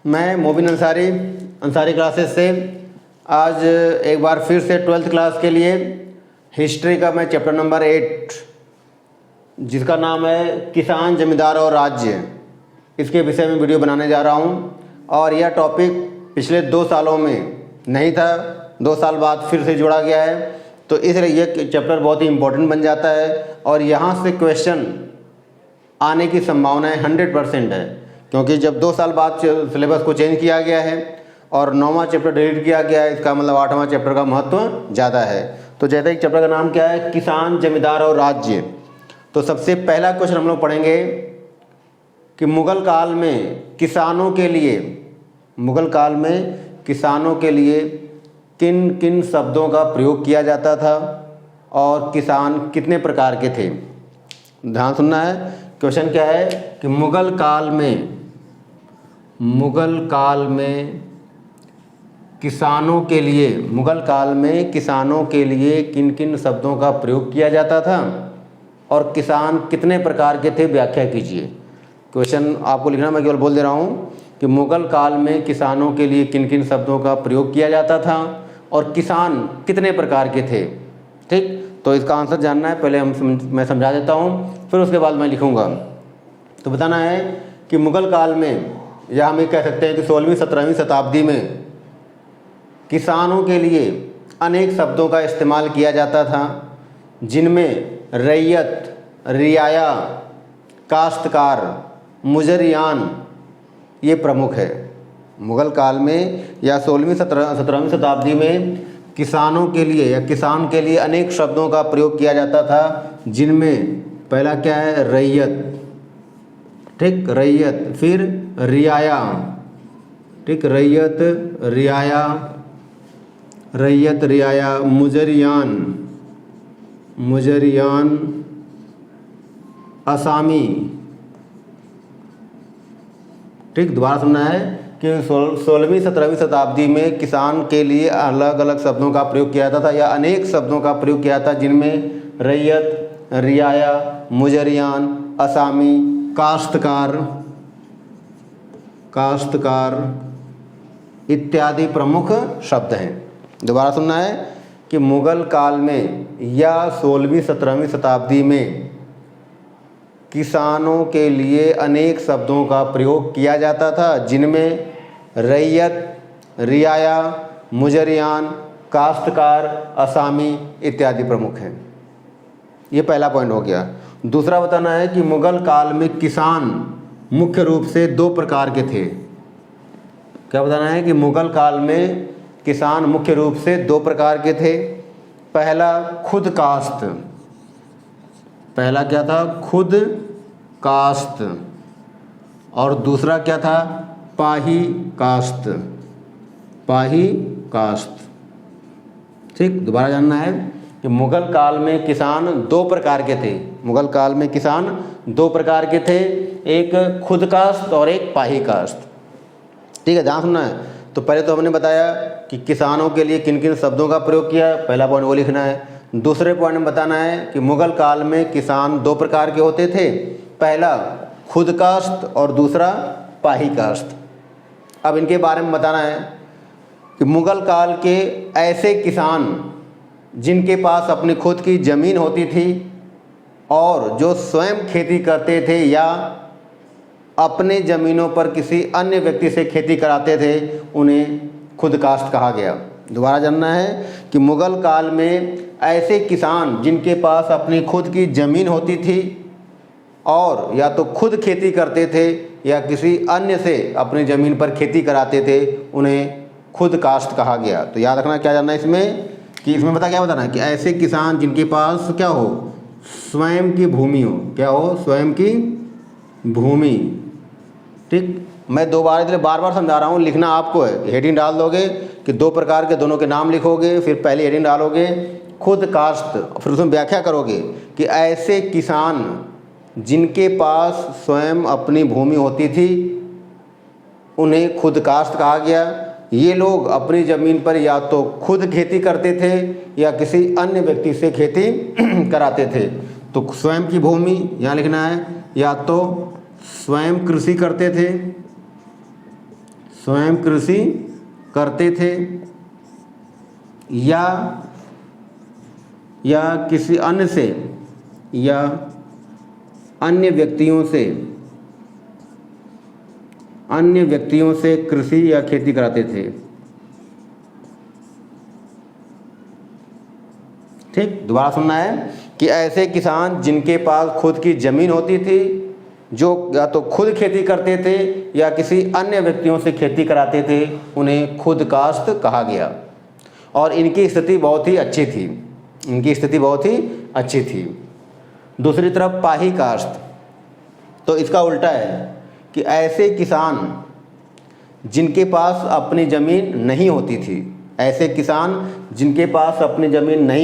मैं मोबिन अंसारी अंसारी क्लासेस से आज एक बार फिर से 12th क्लास के लिए हिस्ट्री का मैं चैप्टर नंबर 8 जिसका नाम है किसान जमींदार और राज्य, इसके विषय में वीडियो बनाने जा रहा हूं। और यह टॉपिक पिछले 2 सालों में नहीं था, 2 साल बाद फिर से जोड़ा गया है, तो इसलिए यह चैप्टर बहुत ही इम्पोर्टेंट बन जाता है और यहाँ से क्वेश्चन आने की संभावनाएं 100% है, क्योंकि जब 2 साल बाद सिलेबस को चेंज किया गया है और 9वां चैप्टर डिलीट किया गया है, इसका मतलब 8वां चैप्टर का महत्व ज़्यादा है। तो जैसे एक चैप्टर का नाम क्या है, किसान जमींदार और राज्य। तो सबसे पहला क्वेश्चन हम लोग पढ़ेंगे कि मुगल काल में किसानों के लिए किन किन शब्दों का प्रयोग किया जाता था और किसान कितने प्रकार के थे। ध्यान सुनना है। क्वेश्चन क्या है कि मुगल काल में किसानों के लिए किन किन शब्दों का प्रयोग किया जाता था और किसान कितने प्रकार के थे, व्याख्या कीजिए। क्वेश्चन आपको लिखना, मैं केवल बोल दे रहा हूँ कि मुगल काल में किसानों के लिए किन किन शब्दों का प्रयोग किया जाता था और किसान कितने प्रकार के थे। ठीक, तो इसका आंसर जानना है। पहले मैं समझा देता हूँ, फिर उसके बाद मैं लिखूँगा। तो बताना है कि मुगल काल में, या हम ये कह सकते हैं कि 16वीं-17वीं शताब्दी में किसानों के लिए अनेक शब्दों का इस्तेमाल किया जाता था, जिनमें रैयत, रियाया, काश्तकार, मुजरियान ये प्रमुख है। मुगल काल में या 16वीं-17वीं शताब्दी में किसानों के लिए या किसान के लिए अनेक शब्दों का प्रयोग किया जाता था, जिनमें पहला क्या है, रैयत। ठीक, रैयत, फिर रियाया। ठीक, रैयत रियाया, मुजरियान, असामी। ठीक, दोबारा सुनना है कि 16वीं-17वीं शताब्दी में किसान के लिए अलग अलग शब्दों का प्रयोग किया जाता था या अनेक शब्दों का प्रयोग किया जाता, जिनमें रैयत, रियाया, मुजरियान, असामी, काश्तकार इत्यादि प्रमुख शब्द हैं। दोबारा सुनना है कि मुगल काल में या 16वीं-17वीं शताब्दी में किसानों के लिए अनेक शब्दों का प्रयोग किया जाता था, जिनमें रैयत, रियाया, मुजरियान, काश्तकार, असामी इत्यादि प्रमुख हैं। ये पहला पॉइंट हो गया। दूसरा बताना है कि मुगल काल में किसान मुख्य रूप से 2 प्रकार के थे। क्या बताना है कि मुगल काल में किसान मुख्य रूप से 2 प्रकार के थे। पहला खुद काश्त, पहला क्या था, खुद काश्त, और दूसरा क्या था, पाही काश्त। ठीक, दोबारा जानना है कि मुगल काल में किसान 2 प्रकार के थे। मुगल काल में किसान 2 प्रकार के थे, एक खुद काश्त और एक पाही काश्त। ठीक है, ध्यान सुनना है। तो पहले तो हमने बताया कि किसानों के लिए किन किन शब्दों का प्रयोग किया, पहला पॉइंट वो लिखना है। दूसरे पॉइंट में बताना है कि मुगल काल में किसान 2 प्रकार के होते थे, पहला खुद काश्त और दूसरा पाही काश्त। अब इनके बारे में बताना है कि मुगल काल के ऐसे किसान जिनके पास अपनी खुद की ज़मीन होती थी और जो स्वयं खेती करते थे या अपने ज़मीनों पर किसी अन्य व्यक्ति से खेती कराते थे, उन्हें खुद काश्त कहा गया। दोबारा जानना है कि मुगल काल में ऐसे किसान जिनके पास अपनी खुद की ज़मीन होती थी और या तो खुद खेती करते थे या किसी अन्य से अपनी ज़मीन पर खेती कराते थे, उन्हें खुद काश्त कहा गया। तो याद रखना क्या जानना है इसमें कि इसमें क्या बताना है कि ऐसे किसान जिनके पास क्या हो, स्वयं की भूमि हो। क्या हो, स्वयं की भूमि। ठीक, मैं बार बार समझा रहा हूँ, लिखना आपको है। हेडिंग डाल दोगे कि 2 प्रकार के, दोनों के नाम लिखोगे, फिर पहले हेडिंग डालोगे खुद काश्त, फिर उसमें व्याख्या करोगे कि ऐसे किसान जिनके पास स्वयं अपनी भूमि होती थी, उन्हें खुद काश्त कहा गया। ये लोग अपनी ज़मीन पर या तो खुद खेती करते थे या किसी अन्य व्यक्ति से खेती कराते थे। तो स्वयं की भूमि यहाँ लिखना है, या तो स्वयं कृषि करते थे, स्वयं कृषि करते थे या किसी अन्य से या अन्य व्यक्तियों से कृषि या खेती कराते थे। ठीक, दोबारा सुनना है कि ऐसे किसान जिनके पास खुद की ज़मीन होती थी, जो या तो खुद खेती करते थे या किसी अन्य व्यक्तियों से खेती कराते थे, उन्हें खुद काश्त कहा गया और इनकी स्थिति बहुत ही अच्छी थी। दूसरी तरफ पाही काश्त, तो इसका उल्टा है कि ऐसे किसान जिनके पास अपनी ज़मीन नहीं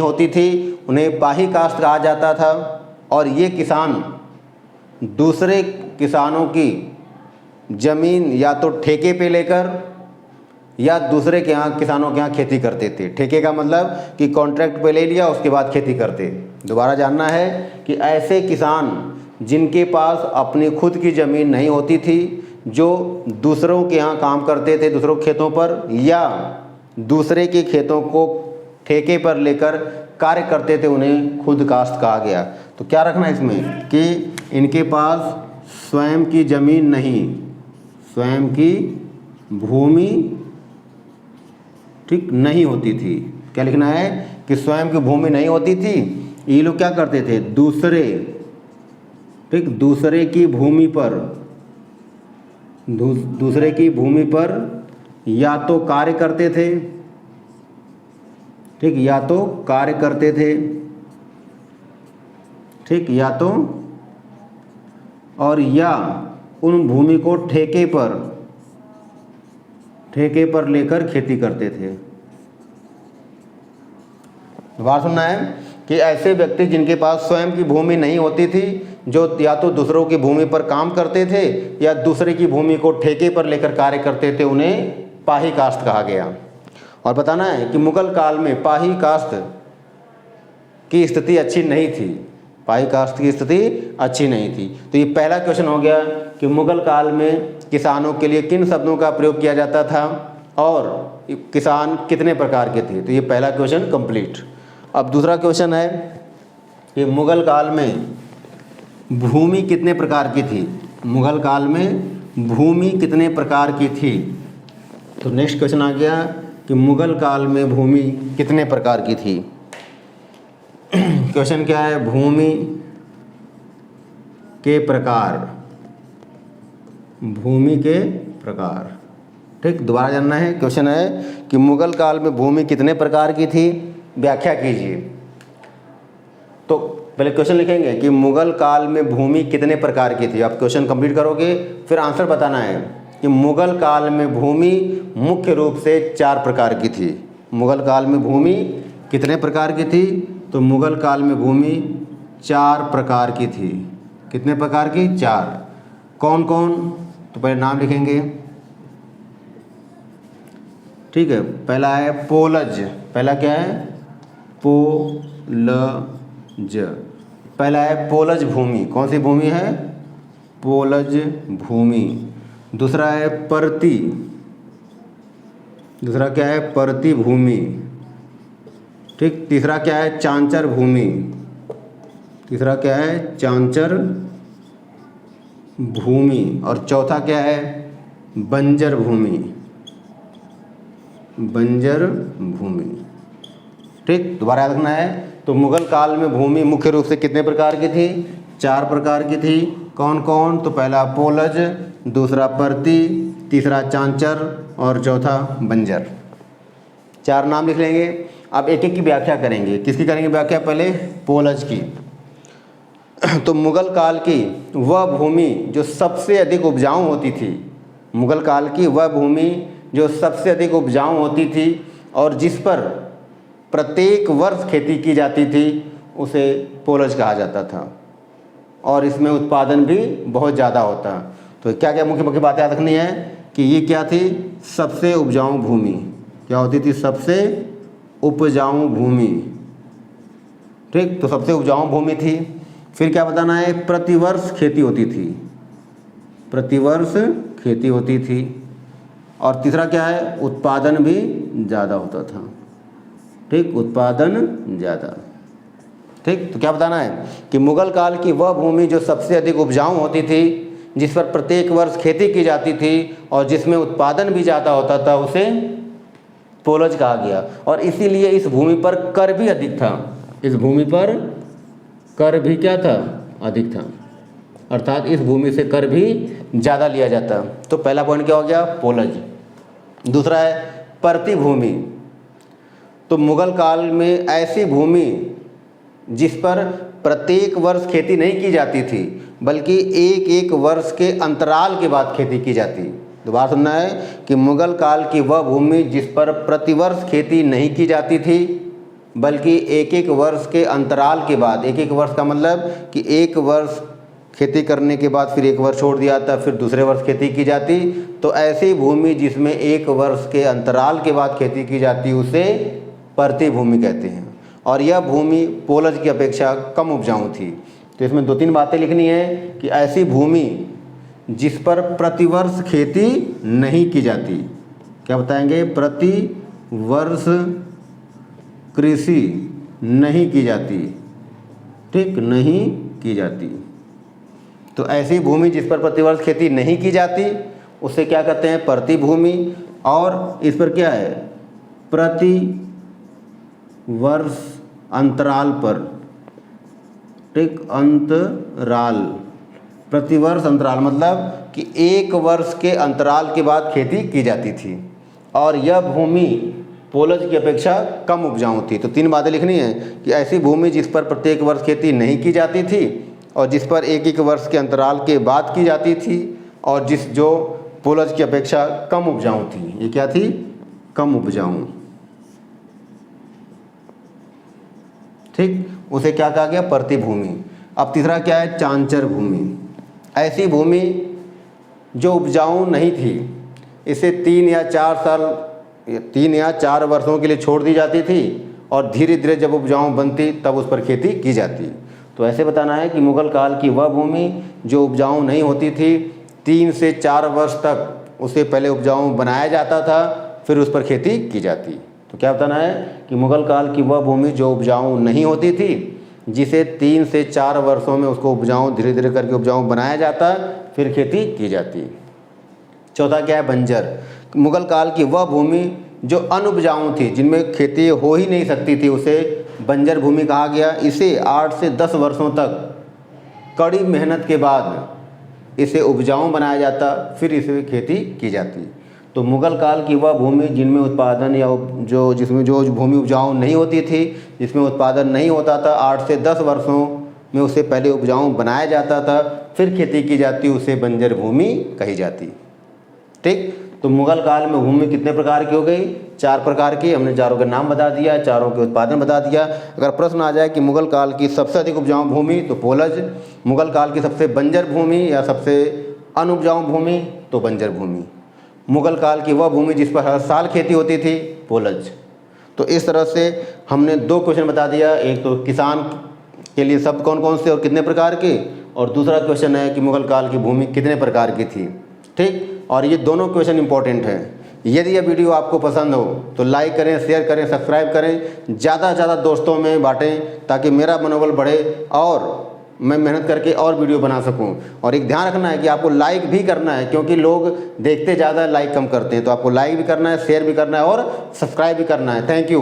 होती थी, उन्हें पाही काश्त कहा जाता था और ये किसान दूसरे किसानों की ज़मीन या तो ठेके पे लेकर या दूसरे के यहाँ किसानों के यहाँ खेती करते थे। ठेके का मतलब कि कॉन्ट्रैक्ट पे ले लिया, उसके बाद खेती करते। दोबारा जानना है कि ऐसे किसान जिनके पास अपनी खुद की ज़मीन नहीं होती थी, जो दूसरों के यहाँ काम करते थे, दूसरों के खेतों पर, या दूसरे के खेतों को ठेके पर लेकर कार्य करते थे, उन्हें खुद काश्त कहा गया। तो क्या रखना है इसमें कि इनके पास स्वयं की ज़मीन नहीं, स्वयं की भूमि ठीक नहीं होती थी। क्या लिखना है कि स्वयं की भूमि नहीं होती थी। ये लोग क्या करते थे, दूसरे की भूमि पर या तो कार्य करते थे, ठीक, या तो और या उन भूमि को ठेके पर लेकर खेती करते थे। बात सुनना है कि ऐसे व्यक्ति जिनके पास स्वयं की भूमि नहीं होती थी, जो या तो दूसरों की भूमि पर काम करते थे या दूसरे की भूमि को ठेके पर लेकर कार्य करते थे, उन्हें पाही काश्त कहा गया। और बताना है कि मुगल काल में पाही काश्त की स्थिति अच्छी नहीं थी। तो ये पहला क्वेश्चन हो गया कि मुगल काल में किसानों के लिए किन शब्दों का प्रयोग किया जाता था और किसान कितने प्रकार के थे। तो ये पहला क्वेश्चन कंप्लीट। अब दूसरा क्वेश्चन है कि मुगल काल में भूमि कितने प्रकार की थी। तो नेक्स्ट क्वेश्चन आ गया कि मुगल काल में भूमि कितने प्रकार की थी। क्वेश्चन क्या है, भूमि के प्रकार। ठीक, दोबारा जानना है। क्वेश्चन है कि मुगल काल में भूमि कितने प्रकार की थी, व्याख्या कीजिए। तो पहले क्वेश्चन लिखेंगे कि मुगल काल में भूमि कितने प्रकार की थी। आप क्वेश्चन कंप्लीट करोगे, फिर आंसर बताना है कि मुगल काल में भूमि मुख्य रूप से 4 प्रकार की थी। मुगल काल में भूमि कितने प्रकार की थी, तो मुगल काल में भूमि 4 प्रकार की थी। कितने प्रकार की, 4। कौन कौन, तो पहले नाम लिखेंगे। ठीक है, पहला है पोलज। पहला क्या है, पोलज। पहला है पोलज भूमि। कौन सी भूमि है, पोलज भूमि। दूसरा है परती। दूसरा क्या है, परती भूमि। ठीक, तीसरा क्या है, चांचर भूमि। तीसरा क्या है, चांचर भूमि। और चौथा क्या है, बंजर भूमि। बंजर भूमि। ठीक, दोबारा याद रखना है। तो मुगल काल में भूमि मुख्य रूप से कितने प्रकार की थी, 4 प्रकार की थी। कौन कौन, तो पहला पोलज, दूसरा परती, तीसरा चांचर और चौथा बंजर। 4 नाम लिख लेंगे। अब एक एक की व्याख्या करेंगे। किसकी करेंगे व्याख्या, पहले पोलज की। तो मुगल काल की वह भूमि जो सबसे अधिक उपजाऊ होती थी। मुगल काल की वह भूमि जो सबसे अधिक उपजाऊ होती थी और जिस पर प्रत्येक वर्ष खेती की जाती थी, उसे पोलज कहा जाता था। और इसमें उत्पादन भी बहुत ज़्यादा होता। तो क्या क्या मुख्य मुख्य बातें याद रखनी है कि ये क्या थी, सबसे उपजाऊ भूमि। क्या होती थी, सबसे उपजाऊ भूमि। ठीक, तो सबसे उपजाऊ भूमि थी। फिर क्या बताना है, प्रतिवर्ष खेती होती थी। प्रतिवर्ष खेती होती थी। और तीसरा क्या है, उत्पादन भी ज़्यादा होता था। ठीक, उत्पादन ज़्यादा। ठीक, तो क्या बताना है कि मुगल काल की वह भूमि जो सबसे अधिक उपजाऊ होती थी, जिस पर प्रत्येक वर्ष खेती की जाती थी और जिसमें उत्पादन भी ज़्यादा होता था, उसे पोलज कहा गया। और इसीलिए इस भूमि पर कर भी अधिक था। इस भूमि पर कर भी क्या था, अधिक था, अर्थात इस भूमि से कर भी ज़्यादा लिया जाता। तो पहला पॉइंट क्या हो गया, पोलज। दूसरा है परती भूमि। तो मुगल काल में ऐसी भूमि जिस पर प्रत्येक वर्ष खेती नहीं की जाती थी, बल्कि एक एक वर्ष के अंतराल के बाद खेती की जाती। दोबारा सुनना है कि मुगल काल की वह भूमि जिस पर प्रतिवर्ष खेती नहीं की जाती थी, बल्कि एक एक वर्ष के अंतराल के बाद, एक एक वर्ष का मतलब कि एक वर्ष खेती करने के बाद फिर एक वर्ष छोड़ दिया था, फिर दूसरे वर्ष खेती की जाती। तो ऐसी भूमि जिसमें एक वर्ष के अंतराल के बाद खेती की जाती, उसे परती भूमि कहते हैं। और यह भूमि पोलज की अपेक्षा कम उपजाऊ थी। तो इसमें दो तीन बातें लिखनी है कि ऐसी भूमि जिस पर प्रतिवर्ष खेती नहीं की जाती, क्या बताएंगे, प्रतिवर्ष कृषि नहीं की जाती। ठीक, नहीं की जाती। तो ऐसी भूमि जिस पर प्रतिवर्ष खेती नहीं की जाती, उसे क्या कहते हैं, परती भूमि। और इस पर क्या है, प्रति वर्ष अंतराल पर, ठीक, अंतराल, प्रतिवर्ष अंतराल मतलब कि एक वर्ष के अंतराल के बाद खेती की जाती थी। और यह भूमि पोलज की अपेक्षा कम उपजाऊ थी। तो तीन बातें लिखनी है कि ऐसी भूमि जिस पर प्रत्येक वर्ष खेती नहीं की जाती थी और जिस पर एक एक वर्ष के अंतराल के बाद की जाती थी, और जो पोलज की अपेक्षा कम उपजाऊ थी। ये क्या थी, कम उपजाऊ। ठीक, उसे क्या कहा गया, परती भूमि। अब तीसरा क्या है, चांचर भूमि। ऐसी भूमि जो उपजाऊ नहीं थी, इसे 3 या 4 वर्षों के लिए छोड़ दी जाती थी और धीरे धीरे जब उपजाऊ बनती तब उस पर खेती की जाती। तो ऐसे बताना है कि मुगल काल की वह भूमि जो उपजाऊ नहीं होती थी, 3 से 4 वर्ष तक उसे पहले उपजाऊ बनाया जाता था, फिर उस पर खेती की जाती। तो क्या बताना है कि मुगल काल की वह भूमि जो उपजाऊ नहीं होती थी, जिसे 3 से 4 वर्षों में उसको उपजाऊ धीरे धीरे करके उपजाऊ बनाया जाता, फिर खेती की जाती। चौथा क्या है, बंजर। मुगल काल की वह भूमि जो अनुपजाऊ थी, जिनमें खेती हो ही नहीं सकती थी, उसे बंजर भूमि कहा गया। इसे 8 से 10 वर्षों तक कड़ी मेहनत के बाद इसे उपजाऊ बनाया जाता, फिर इसे खेती की जाती। तो मुगल काल की वह भूमि जिनमें उत्पादन या जिसमें जो भूमि उपजाऊ नहीं होती थी, जिसमें उत्पादन नहीं होता था, 8 से 10 वर्षों में उसे पहले उपजाऊ बनाया जाता था, फिर खेती की जाती, उसे बंजर भूमि कही जाती। ठीक, तो मुगल काल में भूमि कितने प्रकार की हो गई, 4 प्रकार की। हमने चारों के नाम बता दिया, चारों के उत्पादन बता दिया। अगर प्रश्न आ जाए कि मुगल काल की सबसे अधिक उपजाऊ भूमि, तो पोलज। मुगल काल की सबसे बंजर भूमि या सबसे अनुपजाऊ भूमि, तो बंजर भूमि। मुगल काल की वह भूमि जिस पर हर साल खेती होती थी, पोलज। तो इस तरह से हमने 2 क्वेश्चन बता दिया। एक तो किसान के लिए शब्द कौन कौन से और कितने प्रकार के, और दूसरा क्वेश्चन है कि मुगल काल की भूमि कितने प्रकार की थी। ठीक, और ये दोनों क्वेश्चन इंपॉर्टेंट हैं। यदि यह वीडियो आपको पसंद हो तो लाइक करें, शेयर करें, सब्सक्राइब करें, ज़्यादा से ज़्यादा दोस्तों में बांटें, ताकि मेरा मनोबल बढ़े और मैं मेहनत करके और वीडियो बना सकूं। और एक ध्यान रखना है कि आपको लाइक भी करना है, क्योंकि लोग देखते ज़्यादा, लाइक कम करते हैं। तो आपको लाइक भी करना है, शेयर भी करना है और सब्सक्राइब भी करना है। Thank you.